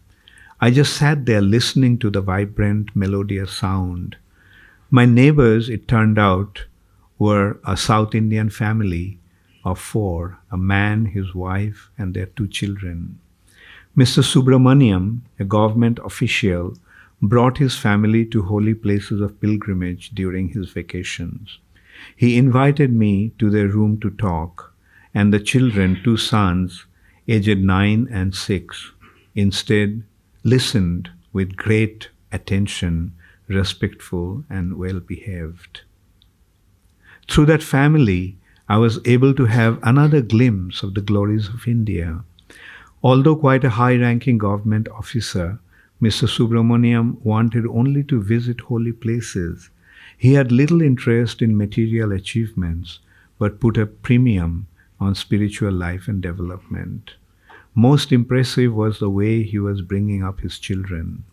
I just sat there listening to the vibrant, melodious sound. My neighbors, it turned out, were a South Indian family of 4, a man, his wife, and their 2 children. Mr. Subramaniam, a government official, brought his family to holy places of pilgrimage during his vacations. He invited me to their room to talk, and the children, 2 sons, aged 9 and 6, instead listened with great attention, respectful and well-behaved. Through that family, I was able to have another glimpse of the glories of India. Although quite a high-ranking government officer, Mr. Subramaniam wanted only to visit holy places. He had little interest in material achievements, but put a premium on spiritual life and development. Most impressive was the way he was bringing up his children.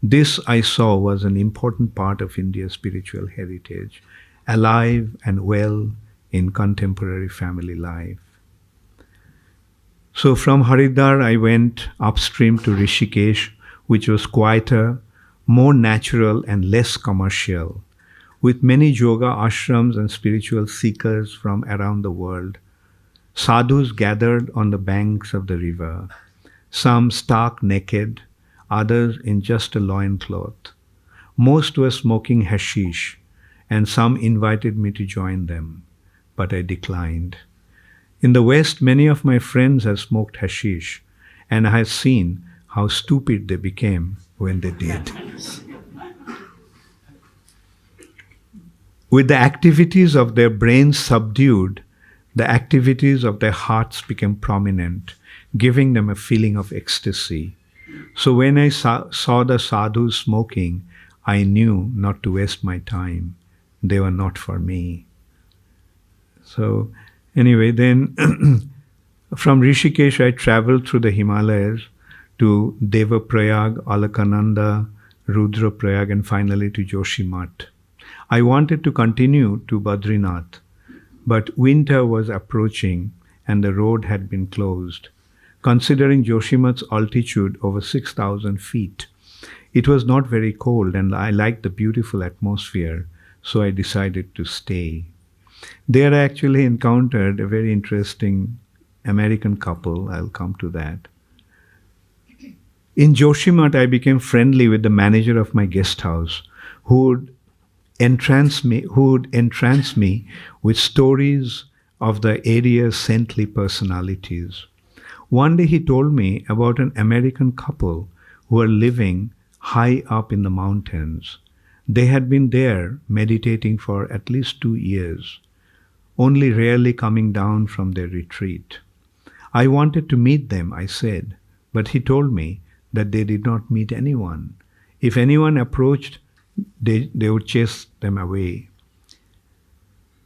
This, I saw, was an important part of India's spiritual heritage, alive and well in contemporary family life. So from Haridwar, I went upstream to Rishikesh, which was quieter, more natural and less commercial, with many yoga ashrams and spiritual seekers from around the world. Sadhus gathered on the banks of the river, some stark naked, others in just a loincloth. Most were smoking hashish, and some invited me to join them, but I declined. In the West, many of my friends have smoked hashish, and I have seen how stupid they became when they did. With the activities of their brains subdued, the activities of their hearts became prominent, giving them a feeling of ecstasy. So when I saw the sadhus smoking, I knew not to waste my time. They were not for me. So anyway, then from Rishikesh, I traveled through the Himalayas to Devaprayag, Alakananda, Rudraprayag, and finally to Joshimath. I wanted to continue to Badrinath, but winter was approaching and the road had been closed. Considering Joshimath's altitude over 6,000 feet, it was not very cold and I liked the beautiful atmosphere, so I decided to stay. There I actually encountered a very interesting American couple. I'll come to that. In Joshimath, I became friendly with the manager of my guest house, who would entrance me with stories of the area's saintly personalities. One day he told me about an American couple who were living high up in the mountains. They had been there meditating for at least 2 years, only rarely coming down from their retreat. I wanted to meet them, I said, but he told me that they did not meet anyone. If anyone approached, they would chase them away.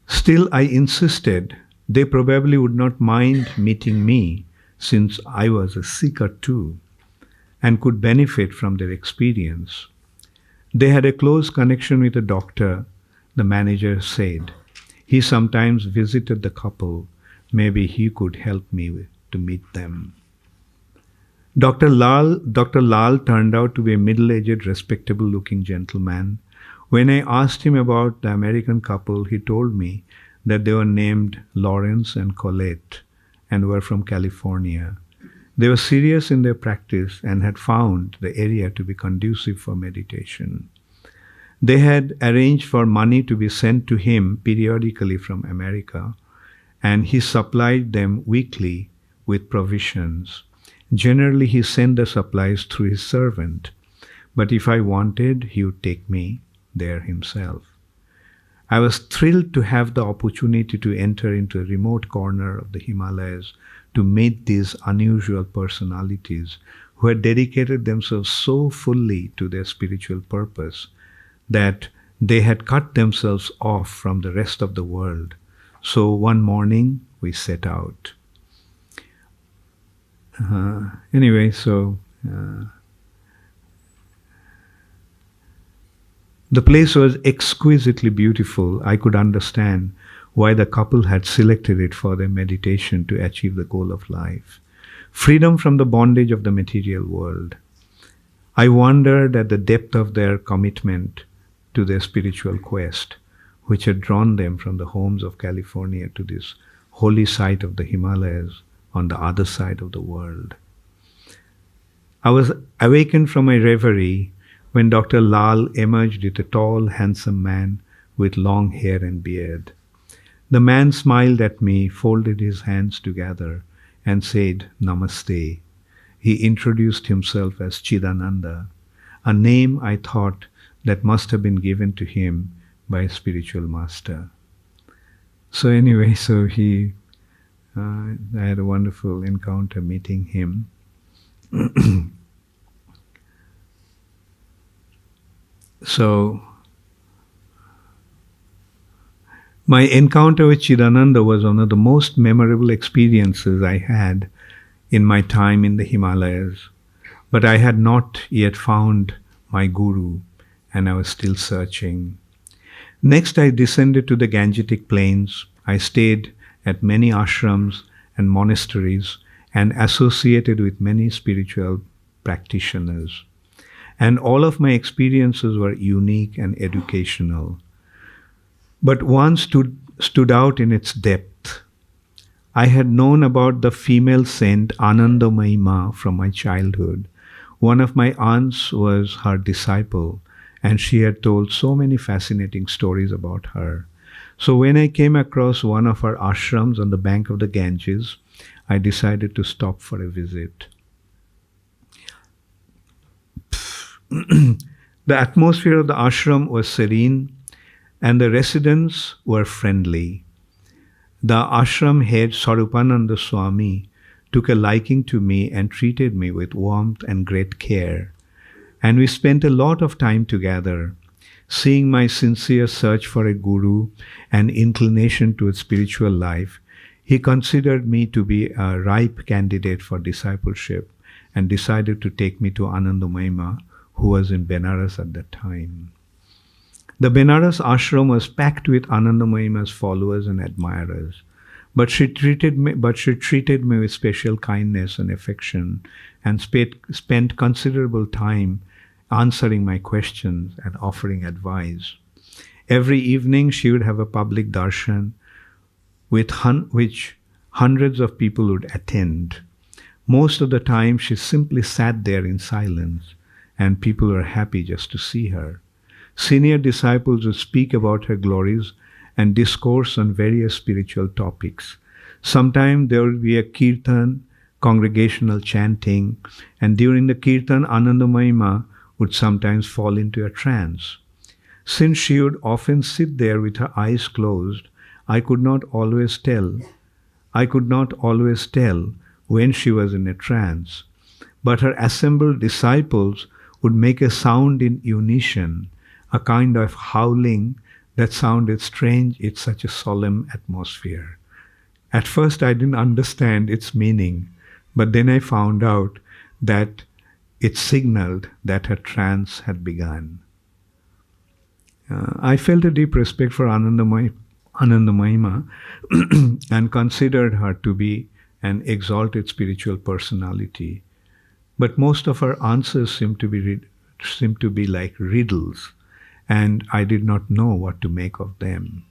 Still, I insisted they probably would not mind meeting me, since I was a seeker too, and could benefit from their experience. They had a close connection with a doctor, the manager said. He sometimes visited the couple. Maybe he could help me to meet them. Dr. Lal turned out to be a middle-aged, respectable-looking gentleman. When I asked him about the American couple, he told me that they were named Lawrence and Colette and were from California. They were serious in their practice and had found the area to be conducive for meditation. They had arranged for money to be sent to him periodically from America, and he supplied them weekly with provisions. Generally, he sent the supplies through his servant, but if I wanted, he would take me there himself. I was thrilled to have the opportunity to enter into a remote corner of the Himalayas to meet these unusual personalities who had dedicated themselves so fully to their spiritual purpose that they had cut themselves off from the rest of the world. So one morning, we set out. The place was exquisitely beautiful. I could understand why the couple had selected it for their meditation to achieve the goal of life, freedom from the bondage of the material world. I wondered at the depth of their commitment to their spiritual quest, which had drawn them from the homes of California to this holy site of the Himalayas on the other side of the world. I was awakened from my reverie when Dr. Lal emerged with a tall, handsome man with long hair and beard. The man smiled at me, folded his hands together, and said, "Namaste." He introduced himself as Chidananda, a name I thought that must have been given to him by a spiritual master. So anyway, I had a wonderful encounter meeting him. So, my encounter with Chidananda was one of the most memorable experiences I had in my time in the Himalayas. But I had not yet found my guru, and I was still searching. Next, I descended to the Gangetic plains. I stayed at many ashrams and monasteries and associated with many spiritual practitioners. And all of my experiences were unique and educational. But one stood out in its depth. I had known about the female saint Ananda Mahima from my childhood. One of my aunts was her disciple, and she had told so many fascinating stories about her. So when I came across one of her ashrams on the bank of the Ganges, I decided to stop for a visit. The atmosphere of the ashram was serene, and the residents were friendly. The ashram head, Sarupananda Swami, took a liking to me and treated me with warmth and great care. And we spent a lot of time together. Seeing my sincere search for a guru and inclination to a spiritual life, he considered me to be a ripe candidate for discipleship and decided to take me to Ananda Mahima, who was in Benares at that time. The Benares ashram was packed with Ananda Mahima's followers and admirers, but she treated me with special kindness and affection, and spent considerable time answering my questions and offering advice. Every evening she would have a public darshan, which hundreds of people would attend. Most of the time she simply sat there in silence, and people were happy just to see her. Senior disciples would speak about her glories and discourse on various spiritual topics. Sometimes there would be a kirtan, congregational chanting, and during the kirtan, Anandamayi would sometimes fall into a trance. Since she would often sit there with her eyes closed, I could not always tell when she was in a trance. But her assembled disciples would make a sound in unison, a kind of howling that sounded strange in such a solemn atmosphere. At first I didn't understand its meaning, but then I found out that it signaled that her trance had begun. I felt a deep respect for Anandamayi and considered her to be an exalted spiritual personality. But most of her answers seemed to be like riddles, and I did not know what to make of them.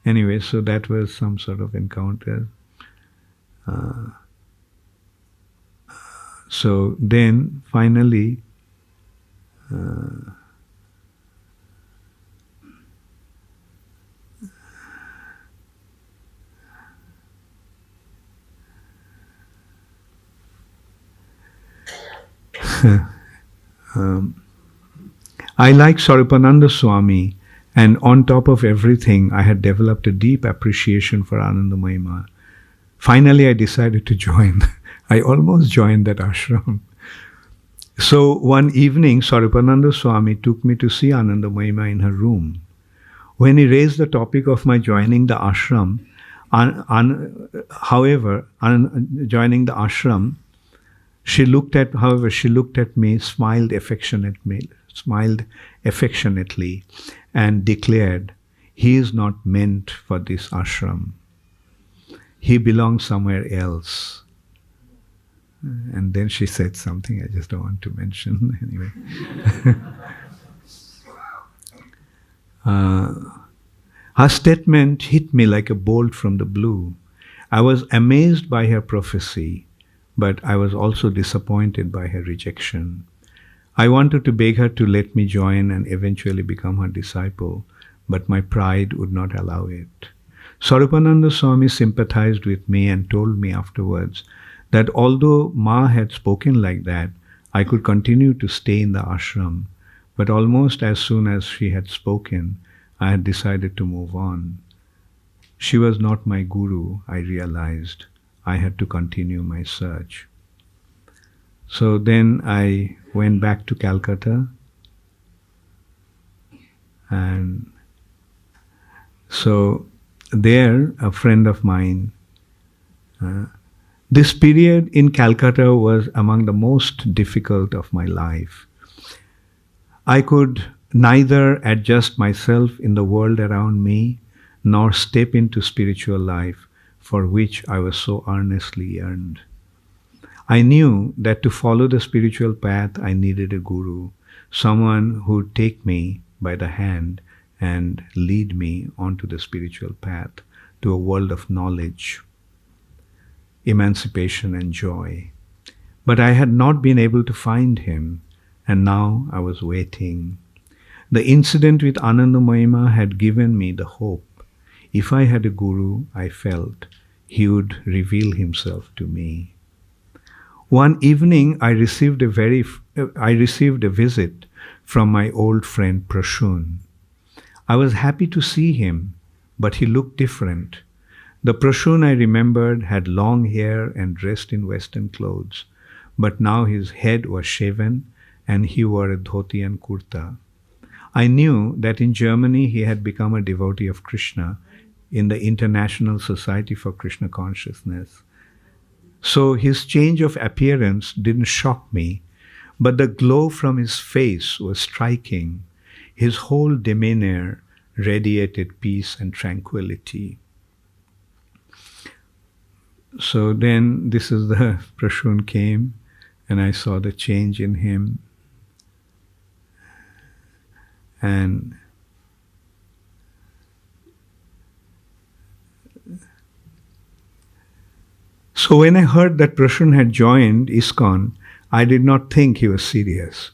Anyway, so that was some sort of encounter. So then, finally, I like Swarupananda Swami, and on top of everything, I had developed a deep appreciation for Anandamayi. Finally, I decided to join. I almost joined that ashram. So one evening, Swarupananda Swami took me to see Anandamayi in her room. When he raised the topic of my joining the ashram, she looked at me, smiled affectionately, and declared, "He is not meant for this ashram. He belongs somewhere else." And then she said something I just don't want to mention anyway. Her statement hit me like a bolt from the blue. I was amazed by her prophecy, but I was also disappointed by her rejection. I wanted to beg her to let me join and eventually become her disciple, but my pride would not allow it. Swarupananda Swami sympathized with me and told me afterwards that although Ma had spoken like that, I could continue to stay in the ashram, but almost as soon as she had spoken, I had decided to move on. She was not my guru, I realized. I had to continue my search. So then I went back to Calcutta, and so there a friend of mine, this period in Calcutta was among the most difficult of my life. I could neither adjust myself in the world around me nor step into spiritual life for which I was so earnestly yearned. I knew that to follow the spiritual path I needed a guru, someone who would take me by the hand and lead me onto the spiritual path, to a world of knowledge, emancipation and joy. But I had not been able to find him, and now I was waiting. The incident with Anandamayi had given me the hope. If I had a guru, I felt, he would reveal himself to me. One evening, I received a visit from my old friend Prashun. I was happy to see him, but he looked different. The Prashun I remembered had long hair and dressed in Western clothes, but now his head was shaven and he wore a dhoti and kurta. I knew that in Germany he had become a devotee of Krishna in the International Society for Krishna Consciousness. So his change of appearance didn't shock me, but the glow from his face was striking. His whole demeanor radiated peace and tranquility. So then this is the Prashun came, and I saw the change in him. And so when I heard that Prashun had joined ISKCON, I did not think he was serious.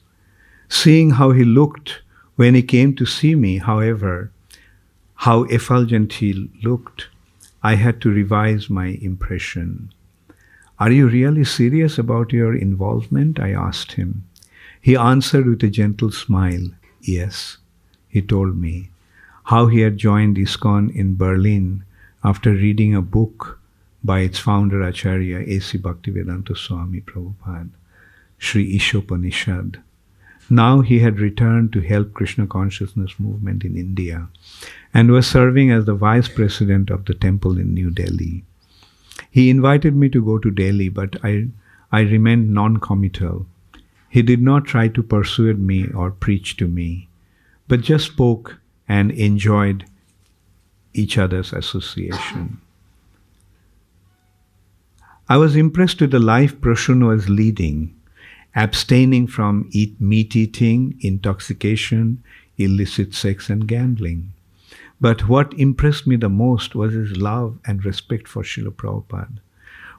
Seeing how he looked When he came to see me, however, how effulgent he looked, I had to revise my impression. "Are you really serious about your involvement?" I asked him. He answered with a gentle smile, "Yes." He told me how he had joined ISKCON in Berlin after reading a book by its founder Acharya A.C. Bhaktivedanta Swami Prabhupada, Sri Ishopanishad. Now he had returned to help Krishna consciousness movement in India and was serving as the vice president of the temple in New Delhi. He invited me to go to Delhi, but I remained non-committal. He did not try to persuade me or preach to me, but just spoke and enjoyed each other's association. I was impressed with the life Prashun was leading, abstaining from meat eating, intoxication, illicit sex and gambling. But what impressed me the most was his love and respect for Srila Prabhupada.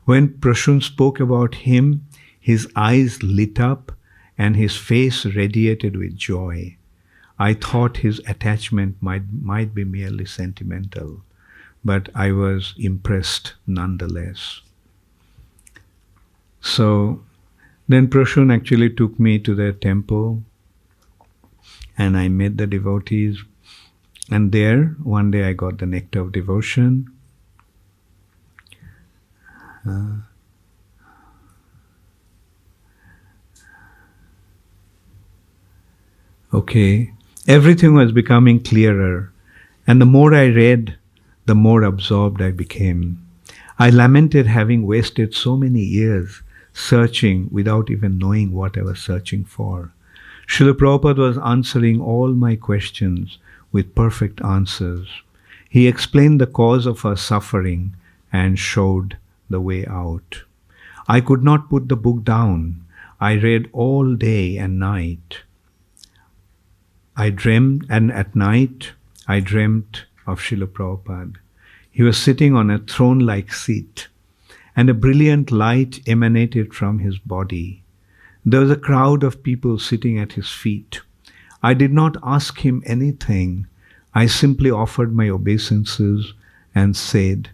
When Prashun spoke about him, his eyes lit up and his face radiated with joy. I thought his attachment might be merely sentimental, but I was impressed nonetheless. So then Prashun actually took me to their temple and I met the devotees. And there, one day I got the nectar of devotion. Everything was becoming clearer. And the more I read, the more absorbed I became. I lamented having wasted so many years searching without even knowing what I was searching for. Srila Prabhupada was answering all my questions with perfect answers. He explained the cause of our suffering and showed the way out. I could not put the book down. I read all day and night. And at night, I dreamt of Srila Prabhupada. He was sitting on a throne-like seat, and a brilliant light emanated from his body. There was a crowd of people sitting at his feet. I did not ask him anything. I simply offered my obeisances and said,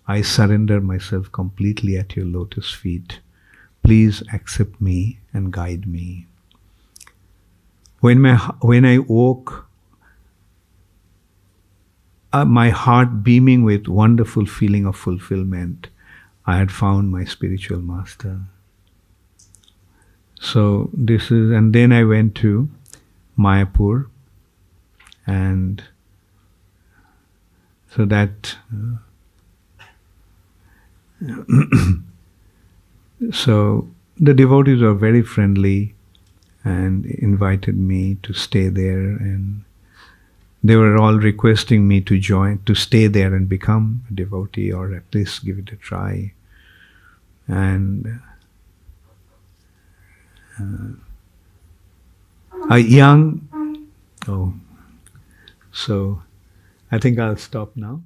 "I surrender myself completely at your lotus feet. Please accept me and guide me." When I woke, my heart beaming with wonderful feeling of fulfillment, I had found my spiritual master. So and then I went to Mayapur, and so that, so the devotees were very friendly and invited me to stay there, and they were all requesting me to stay there and become a devotee, or at least give it a try. And so I think I'll stop now.